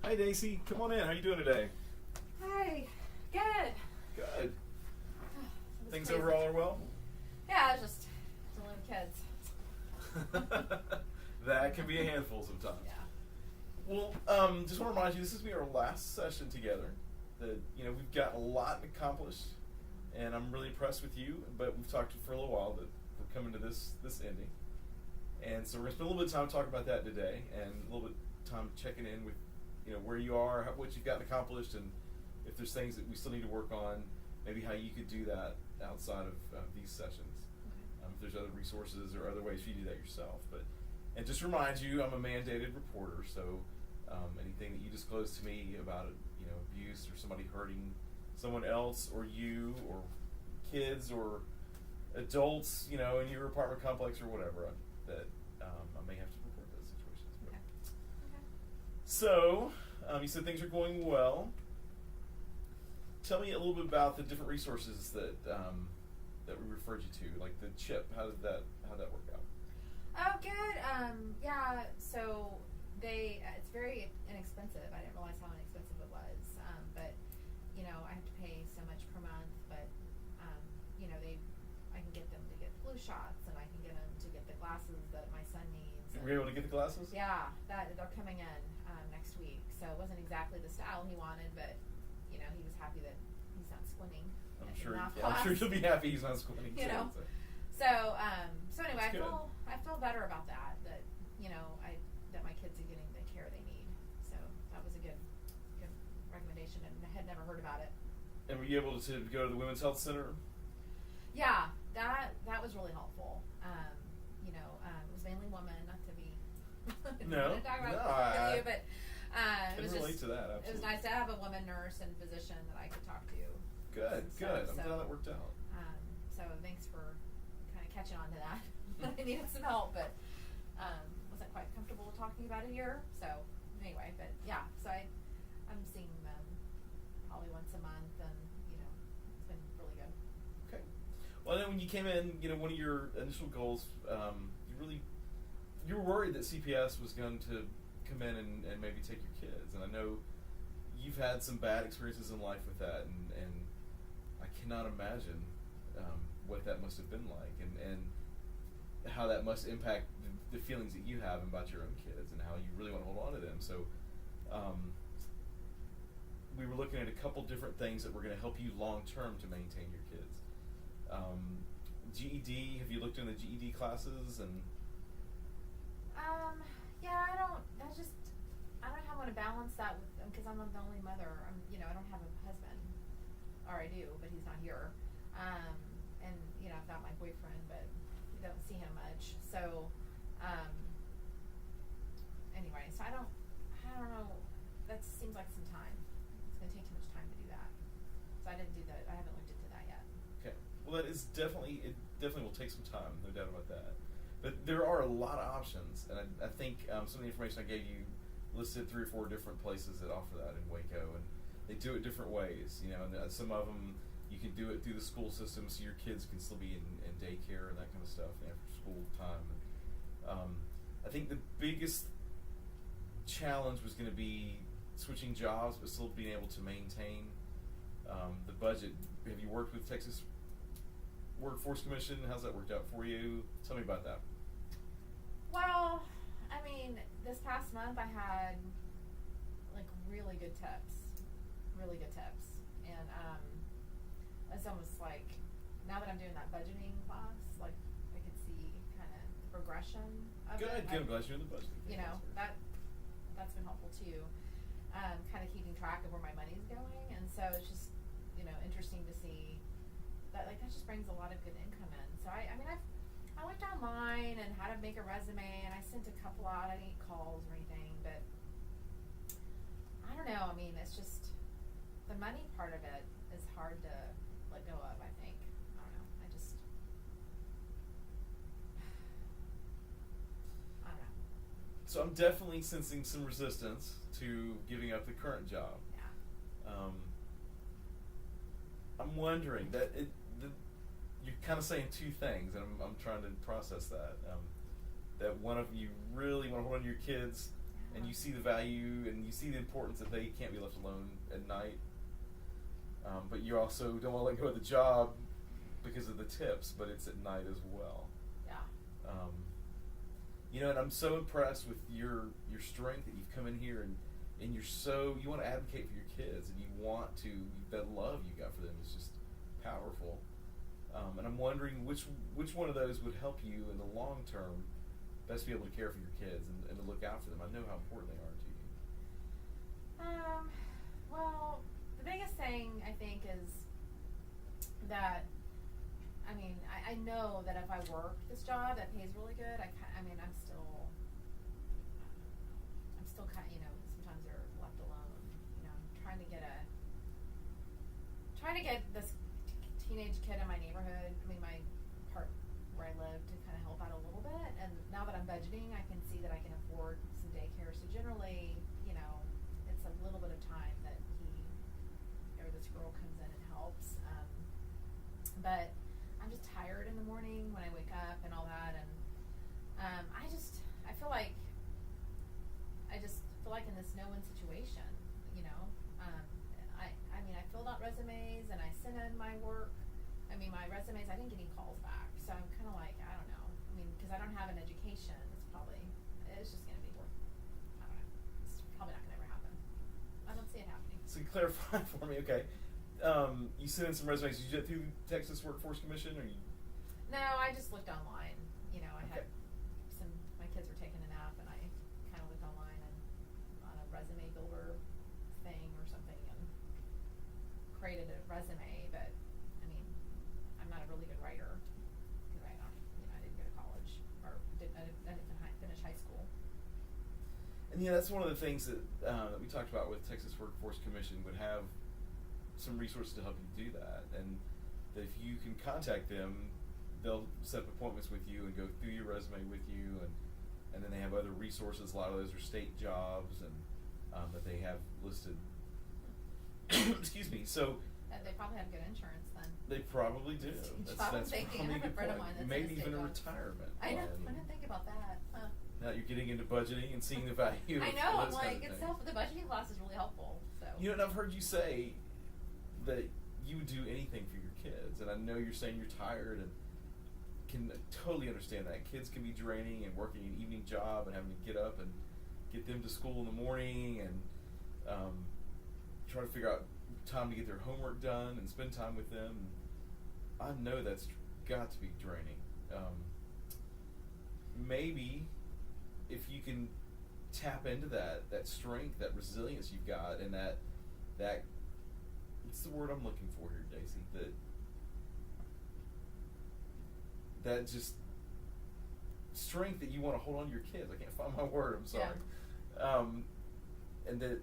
Hi, Daisy. Come on in. How you doing today? Hi. Good. Good. Things crazy. overall are well? Yeah, it's just dealing with kids. That can be a handful sometimes. Yeah. Well, just want to remind you, this is going to be our last session together. That we've got a lot accomplished, and I'm really impressed with you. But we've talked for a little while that we're coming to this ending, and so we're going to spend a little bit of time talking about that today, and a little bit of time checking in with where you are, what you've gotten accomplished, and if there's things that we still need to work on, maybe how you could do that outside of these sessions. Okay. If there's other resources or other ways for you to do that yourself. And just remind you, I'm a mandated reporter, so anything that you disclose to me about abuse or somebody hurting someone else or you or kids or adults, in your apartment complex or whatever, that I may have to report those situations. Okay. Okay. So, you said things are going well. Tell me a little bit about the different resources that we referred you to, like the chip. How'd that work out? Oh, good. Yeah. So it's very inexpensive. I didn't realize how inexpensive it was. But I have to pay so much per month. But I can get them to get flu shots, and I can get them to get the glasses that my son needs. Were you able to get the glasses? Yeah, they're coming in next week. So it wasn't exactly the style he wanted, but he was happy that he's not squinting. I'm sure you'll be happy he's not squinting. So anyway, That's I feel better about that. That that my kids are getting the care they need. So that was a good recommendation, and I had never heard about it. And were you able to go to the Women's Health Center? Yeah, that was really helpful. It was mainly women, not to be. No, talk about I but it was relate to that. Absolutely. It was nice to have a woman nurse and physician that I could talk to. Good. I'm glad that worked out. So thanks for kind of catching on to that. I needed some help, but wasn't quite comfortable talking about it here. So anyway, but yeah, so I'm seeing them probably once a month, and it's been really good. Okay. Well, then when you came in, one of your initial goals, you were worried that CPS was going to come in and maybe take your kids, and I know you've had some bad experiences in life with that, and I cannot imagine what that must have been like, and how that must impact the feelings that you have about your own kids, and how you really want to hold on to them. So we were looking at a couple different things that were going to help you long term to maintain your kids. GED, have you looked in the GED classes? And yeah, I don't know how I'm going to balance that with, because I'm the only mother. I don't have a husband, or I do, but he's not here. And I've got my boyfriend, but we don't see him much. So anyway, so I don't know. That seems like some time. It's going to take too much time to do that. So I didn't do that. I haven't looked into that yet. Okay. Well, it definitely will take some time, no doubt about that. But there are a lot of options, and I think some of the information I gave you listed 3 or 4 different places that offer that in Waco, and they do it different ways. And some of them you can do it through the school system, so your kids can still be in daycare and that kind of stuff after school time. I think the biggest challenge was going to be switching jobs, but still being able to maintain the budget. Have you worked with Texas Workforce Commission? How's that worked out for you? Tell me about that. Well, this past month I had really good tips, and it's almost like now that I'm doing that budgeting class, I could see kind of the progression of it. Good. I'm glad you're in the budgeting. That's been helpful too. Kind of keeping track of where my money's going, and so it's just interesting to see that that just brings a lot of good income in. So I looked online and how to make a resume, and I sent a couple out. I didn't get calls or anything, but I don't know. It's just the money part of it is hard to let go of. I think. I don't know. I don't know. So I'm definitely sensing some resistance to giving up the current job. Yeah. I'm wondering that you're kind of saying 2 things, and I'm trying to process that. That one of you really want to hold on to your kids, and you see the value and you see the importance that they can't be left alone at night. But you also don't want to let go of the job because of the tips, but it's at night as well. Yeah. You know, and I'm so impressed with your strength that you've come in here and you want to advocate for your kids, and that love you got for them is just powerful. And I'm wondering which one of those would help you in the long term best be able to care for your kids and to look out for them. I know how important they are to you. Well, the biggest thing I think is that, I mean, I know that if I work this job that pays really good, I'm still kind of, you know, sometimes they're left alone. You know, I'm trying to get this teenage kid in my neighborhood, my part where I live, to kind of help out a little bit. And now that I'm budgeting, I can see that I can afford some daycare. So generally, you know, it's a little bit of time that this girl comes in and helps. But I'm just tired in the morning when I wake up and all that, and I feel like in this no-win situation, you know. I mean, I filled out resumes and I sent in my work. I mean, my resumes, I didn't get any calls back, so I'm kind of like, I don't know. I mean, because I don't have an education, it's just going to be worth, I don't know. It's probably not going to ever happen. I don't see it happening. So clarify for me, okay. You sent in some resumes. Did you do it through Texas Workforce Commission, or you? No, I just looked online. You know, I had my kids were taking a nap, and I kind of looked online and on a resume builder thing or something, and created a resume. But I mean, I'm not a really good writer because I didn't go to college or I didn't finish high school. And yeah, that's one of the things that we talked about with Texas Workforce Commission would have some resources to help you do that, and that if you can contact them, they'll set up appointments with you and go through your resume with you, and then they have other resources. A lot of those are state jobs and that they have listed. Excuse me. So they probably have good insurance then. they probably do. That's thinking. I probably have a a good friend of point. mine that's Maybe in a even a state job. retirement. I know. plan. I didn't think about that. Huh. Now you're getting into budgeting and seeing the value. I of know. I'm those like, kind of the budgeting class is really helpful. So. You know, and I've heard you say that you would do anything for your kids, and I know you're saying you're tired, and can totally understand that. Kids can be draining, and working an evening job and having to get up and get them to school in the morning, and try to figure out time to get their homework done and spend time with them. I know that's got to be draining. Maybe if you can tap into that strength, that resilience you've got, and that what's the word I'm looking for here, Daisy? That just strength that you want to hold on to your kids. I can't find my word. I'm sorry. Yeah. And that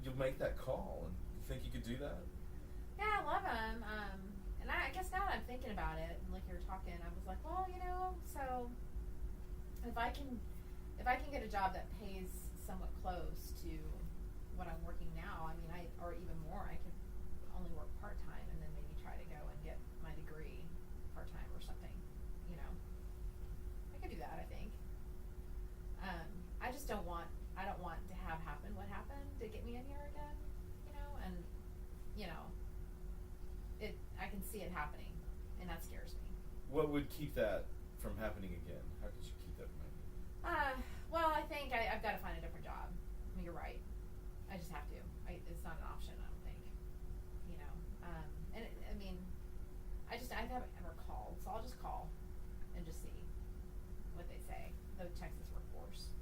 you'll make that call. And you think you could do that? Yeah, I love them. And I guess now that I'm thinking about it, and like you were talking, I was like, well, you know, so if I can get a job that pays somewhat close to what I'm working now, I mean, or even more, I could only work part-time and then maybe try to go and get my degree part-time or something, you know. I could do that, I think. I just don't want to have happen what happened to get me in here again, you know, and, you know, I can see it happening, and that scares me. What would keep that from happening again? How could you keep that from happening? Well, I think I've got to find a different job. I mean, you're right. I just have to. It's not an option, I don't think. You know, and I mean, I haven't ever called, so I'll just call and just see what they say. The Texas Workforce,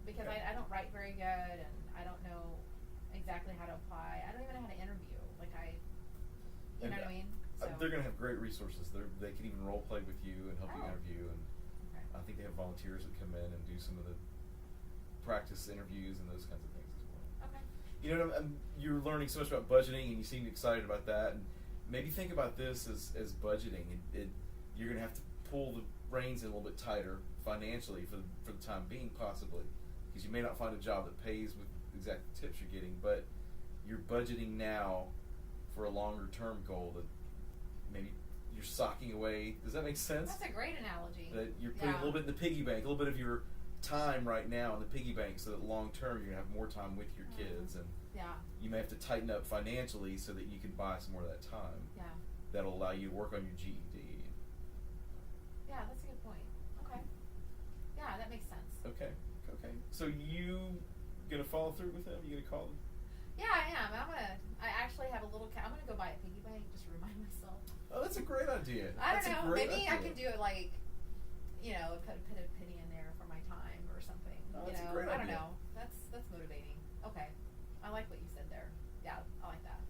because okay. I don't write very good, and I don't know exactly how to apply. I don't even know how to interview. You know what I mean? So. They're going to have great resources. They can even role play with you and help you interview, and okay. I think they have volunteers that come in and do some of the practice interviews and those kinds of things as well. Okay. You know, you're learning so much about budgeting, and you seem excited about that. And maybe think about this as budgeting. You're going to have to pull the reins in a little bit tighter financially for the time being, possibly, because you may not find a job that pays with exact tips you're getting, but you're budgeting now for a longer term goal that maybe you're socking away. Does that make sense? That's a great analogy. That you're putting a little bit in the piggy bank, a little bit of your time right now in the piggy bank so that long term you're gonna have more time with your kids, and Yeah. you may have to tighten up financially so that you can buy some more of that time. Yeah. That'll allow you to work on your GED. Yeah, that's a good point. Okay. Yeah, that makes sense. Okay. So you gonna follow through with him? You gonna call him? Yeah, I am. I actually have a little. I'm gonna go buy a piggy bank just to remind myself. Oh, that's a great idea. I That's don't a know. great Maybe I idea. could do it like, put a penny in there for my time or something. Oh, that's a great I don't idea. know. That's motivating. Okay, I like what you said there. Yeah, I like that.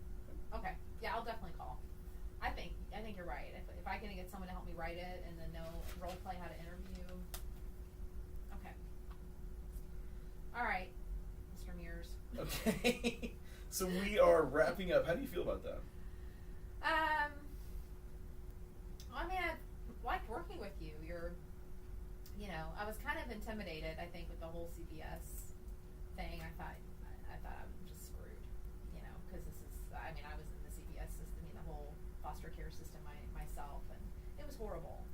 Okay, yeah, I'll definitely call. I think you're right. If I can get someone to help me write it and then know role play how to interview. Okay. All right, Mr. Meares. Okay. So we are wrapping up. How do you feel about that? I mean, I liked working with you. I was kind of intimidated, I think, with the whole CPS thing. I thought I'm just screwed, because I was in the CPS system, the whole foster care system myself, and it was horrible,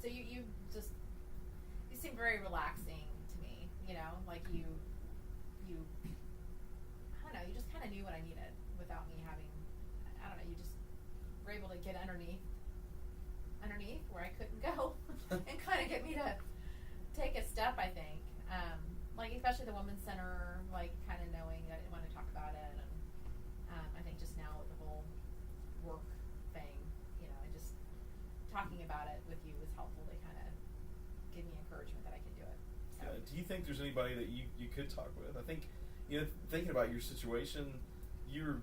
So you seem very relaxing to me, like you I don't know, you just kind of knew what I needed without me having, I don't know, you just were able to get underneath where I couldn't go and kind of get me to take a step, I think. Like especially the Women's Center, like kind of knowing that I didn't want to talk about it, and I think just now with the whole work thing, just talking about it with you was helpful to kind of give me encouragement that I can do it. So. Do you think there's anybody that you could talk with? I think, thinking about your situation, you're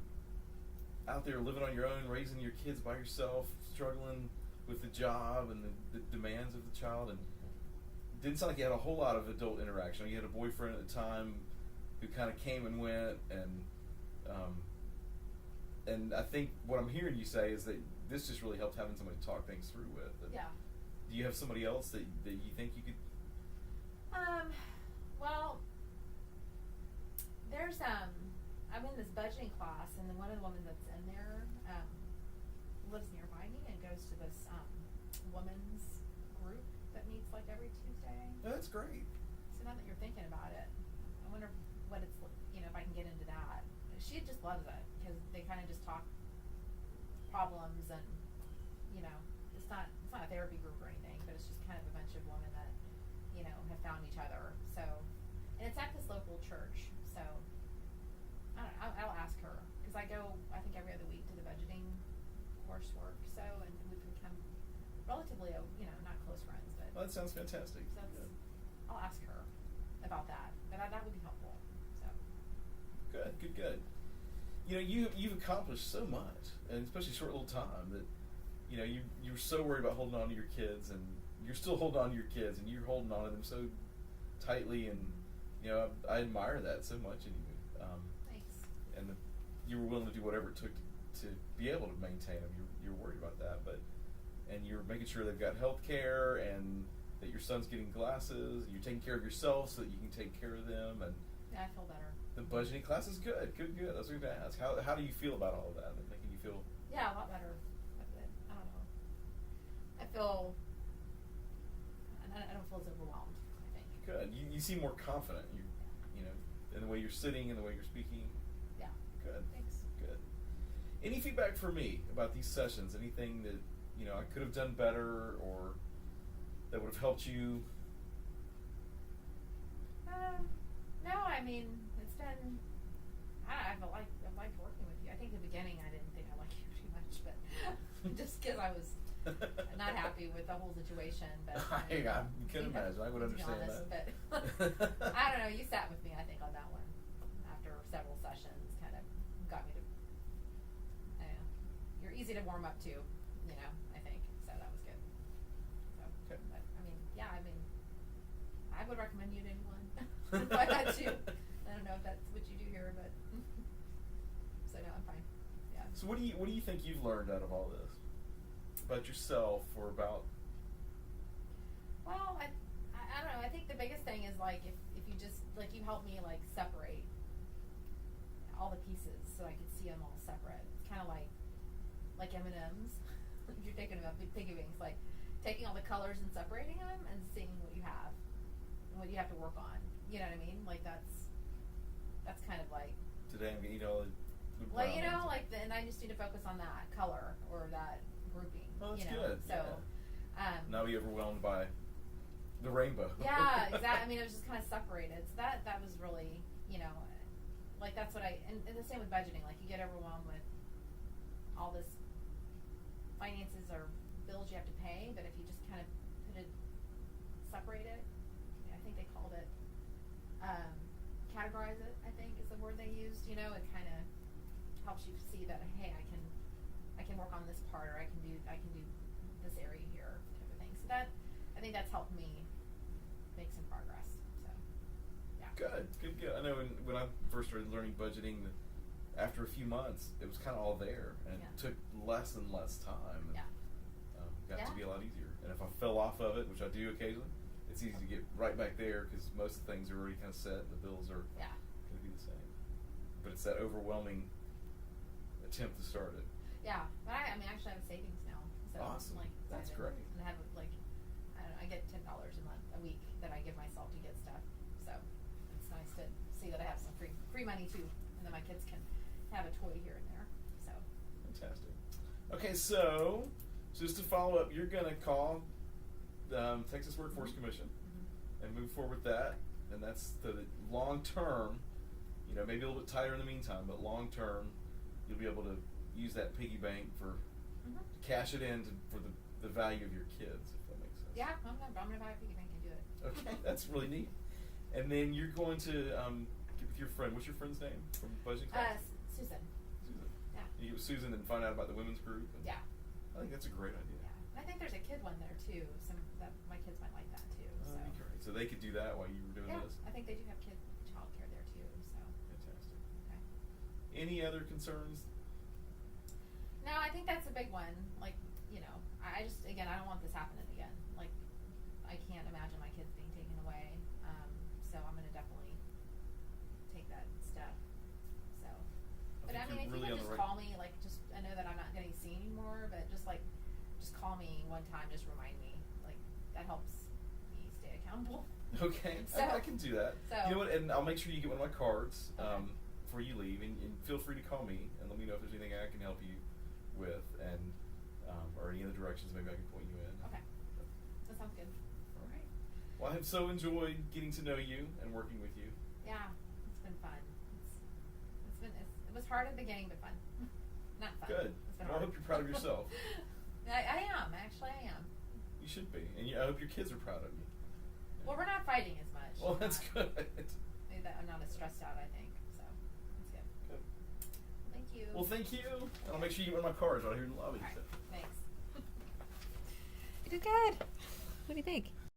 out there living on your own, raising your kids by yourself, struggling with the job and the demands of the child, and it didn't sound like you had a whole lot of adult interaction. You had a boyfriend at the time who kind of came and went, and I think what I'm hearing you say is that this just really helped having somebody to talk things through with. And Yeah. do you have somebody else that you think you could? Well, there's I'm in this budgeting class, and then one of the women that's in there lives nearby me and goes to this women's group that meets like every Tuesday. Oh, that's great. So now that you're thinking about it, I wonder what it's if I can get into that. She just loves it because they kind of just talk problems, and it's not a therapy group or anything, but it's just kind of a bunch of women that have found each other. So, and it's at this local church. So I don't know, I'll ask her because I go I think every other week to the budgeting coursework. So, and we've become relatively not close friends, but Well, that sounds fantastic. so Yeah. I'll ask her about that. But that would be helpful. So Good. You've accomplished so much, and especially a short little time, that you were so worried about holding on to your kids, and you're still holding on to your kids, and you're holding on to them so tightly, and I admire that so much in you. thanks. And you were willing to do whatever it took to be able to maintain them. You're worried about that, and you're making sure they've got health care, and that your son's getting glasses. You're taking care of yourself so that you can take care of them, and Yeah, I feel better. the budgeting class is good. I was going to ask, how do you feel about all of that? And making you feel Yeah, a lot better. I don't know. I feel. I don't feel as overwhelmed, I think. good. You seem more confident. In the way you're sitting, in the way you're speaking. Yeah. Good. Thanks. Good. Any feedback for me about these sessions? Anything that I could have done better, or that would have helped you? No, I mean it's been. I've liked working with you. I think in the beginning I didn't think I liked you too much, but just because I was not happy with the whole situation. But I can imagine. I would to be understand honest, that. But I don't know. You sat with me, I think, on that one after several sessions. Kind of got me to. I don't know. You're easy to warm up to, I think. So that was good. So, Okay. but I would recommend you to anyone if I had to. I don't know if that's what you do here, but so no, I'm fine. Yeah. So what do you think you've learned out of all this about yourself, or about? Well, I don't know. I think the biggest thing is like if you just like you help me like separate all the pieces so I could see them all separate. It's kind of like M&Ms. If you're thinking about piggy banks, like taking all the colors and separating them and seeing what you have and what you have to work on. You know what I mean? Like that's kind of like Today I'm gonna eat all the like brown ones. like and I just need to focus on that color or that grouping. Well, that's you know? good. So Not be overwhelmed by the rainbow. yeah, exactly. I mean, it was just kind of separated. So that was really, like that's what and the same with budgeting. Like you get overwhelmed with all this finances or bills you have to pay, but if you just kind of separate it, I think they called it, categorize it, I think is the word they used. It kind of helps you see that, hey, I can work on this part, or I can do this area here, type of thing. So that, I think that's helped me make some progress. So, yeah. Good. I know when I first started learning budgeting, after a few months, it was kind of all there, and it took less and less time. And, got to be a lot easier. And if I fell off of it, which I do occasionally, it's easy to get right back there because most of the things are already kind of set, and the bills are going to be the same. But it's that overwhelming attempt to start it. Yeah, but I actually have a savings now. So Awesome. I'm, That's excited. great. And I have I get $10 a week that I give myself to get stuff. So it's nice to see that I have some free money too, and then my kids can have a toy here and there. So fantastic. Okay, so just to follow up, you're going to call the Texas Workforce Commission and move forward with that, and that's the long term. Maybe a little bit tighter in the meantime, but long term, you'll be able to use that piggy bank for cash it in for the value of your kids, if that makes sense. Yeah, I'm gonna buy a piggy bank and do it. Okay, that's really neat. And then you're going to get with your friend. What's your friend's name from budgeting class? Susan. Susan. Yeah. You get with Susan and find out about the women's group. Yeah. I think that's a great idea. Yeah, and I think there's a kid one there too. That my kids might like that too. Oh, that'd be great. So they could do that while you were doing this. I think they do have childcare there too. So. Fantastic. Okay. Any other concerns? No, I think that's a big one. Like, I just, again, I don't want this happening again. Like, I can't imagine my kids being taken away. So I'm going to definitely take that step. So, but I mean, if you can just call me, like, I know that I'm not getting seen anymore, but just call me one time, just remind me. Like, that helps me stay accountable. Okay, So, I can do that. So, you know what? And I'll make sure you get one of my cards before you leave, and feel free to call me and let me know if there's anything I can help you with, and or any other directions maybe I can point you in. Okay, that sounds good. All right. Well, I have so enjoyed getting to know you and working with you. Yeah, it's been fun. It was hard at the beginning, but fun. Not fun. Good. It's been Well, I hard. hope you're proud of yourself. I am. Actually, I am. You should be, and I hope your kids are proud of you. Well, we're not fighting as much. Well, that's good. Maybe I'm not as stressed out, I think. So, that's good. Good. Thank you. Well, thank you. And I'll make sure you get one of my cards right here in the lobby. All right, thanks. You did good. What do you think?